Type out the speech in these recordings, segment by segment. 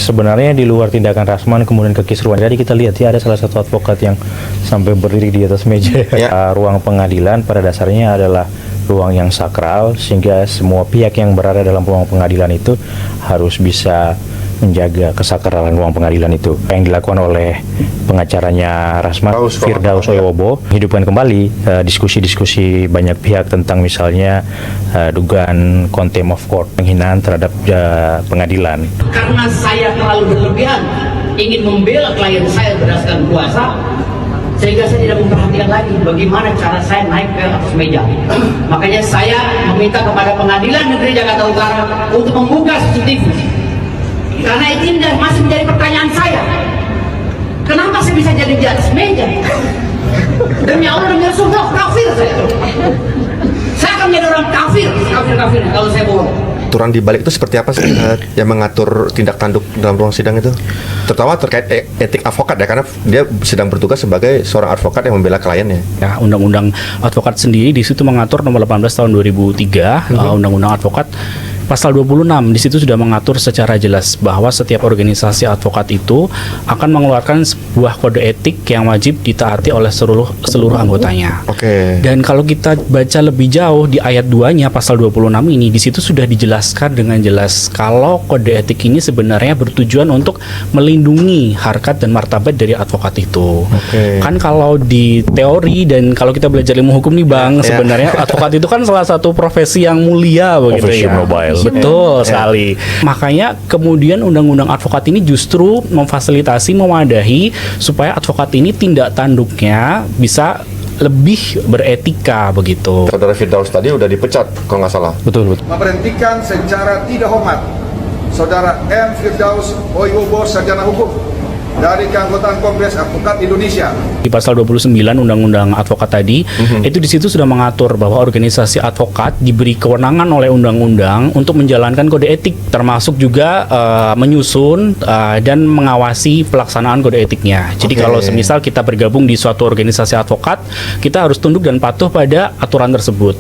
sebenarnya di luar tindakan Rasman kemudian kekisruan. Jadi kita lihat ya ada salah satu advokat yang sampai berdiri di atas meja. Ruang pengadilan pada dasarnya adalah ruang yang sakral, sehingga semua pihak yang berada dalam ruang pengadilan itu harus bisa menjaga kesakralan ruang pengadilan itu. Yang dilakukan oleh pengacaranya Rasman, Firdaus Oyobo, hidupkan kembali diskusi-diskusi banyak pihak tentang misalnya dugaan contempt of court, penghinaan terhadap pengadilan. Karena saya terlalu berlebihan ingin membela klien saya berdasarkan kuasa, sehingga saya tidak memperhatikan lagi bagaimana cara saya naik ke atas meja. Makanya saya meminta kepada Pengadilan Negeri Jakarta Utara untuk membuka CCTV. Karena itu masih menjadi pertanyaan saya. Kenapa saya bisa jadi di atas meja? Demi Allah, demi Rasulullah, kafir saya. Saya akan menjadi orang kafir kalau saya bohong. Aturan di balik itu seperti apa sih yang mengatur tindak tanduk dalam ruang sidang itu? Terutama terkait etik advokat ya, karena dia sedang bertugas sebagai seorang advokat yang membela kliennya. Ya, Undang-Undang Advokat sendiri di situ mengatur nomor 18 tahun 2003, Undang-Undang Advokat pasal 26 di situ sudah mengatur secara jelas bahwa setiap organisasi advokat itu akan mengeluarkan sebuah kode etik yang wajib ditaati oleh seluruh anggotanya. Oke. Dan kalau kita baca lebih jauh di ayat 2-nya pasal 26 ini, di situ sudah dijelaskan dengan jelas kalau kode etik ini sebenarnya bertujuan untuk melindungi harkat dan martabat dari advokat itu. Kan kalau di teori dan kalau kita belajar ilmu hukum nih Bang, sebenarnya advokat itu kan salah satu profesi yang mulia begitu ya. Betul sekali. Makanya kemudian Undang-Undang Advokat ini justru memfasilitasi, memadahi supaya advokat ini tindak tanduknya bisa lebih beretika begitu. Saudara Firdaus tadi udah dipecat kalau nggak salah. Betul. Memberhentikan secara tidak hormat Saudara M. Firdaus Oyobo, sarjana hukum dari keanggotaan Kongres Advokat Indonesia. Di pasal 29 Undang-Undang Advokat tadi, itu di situ sudah mengatur bahwa organisasi advokat diberi kewenangan oleh undang-undang untuk menjalankan kode etik, termasuk juga menyusun dan mengawasi pelaksanaan kode etiknya. Jadi kalau semisal kita bergabung di suatu organisasi advokat, kita harus tunduk dan patuh pada aturan tersebut.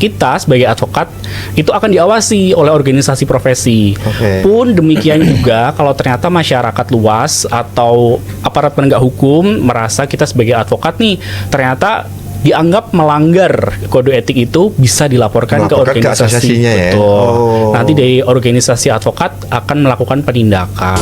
Kita sebagai advokat itu akan diawasi oleh organisasi profesi. Pun demikian juga kalau ternyata masyarakat luas atau aparat penegak hukum merasa kita sebagai advokat nih ternyata dianggap melanggar kode etik, itu bisa dilaporkan ke organisasi. Ya? Nanti dari organisasi advokat akan melakukan penindakan.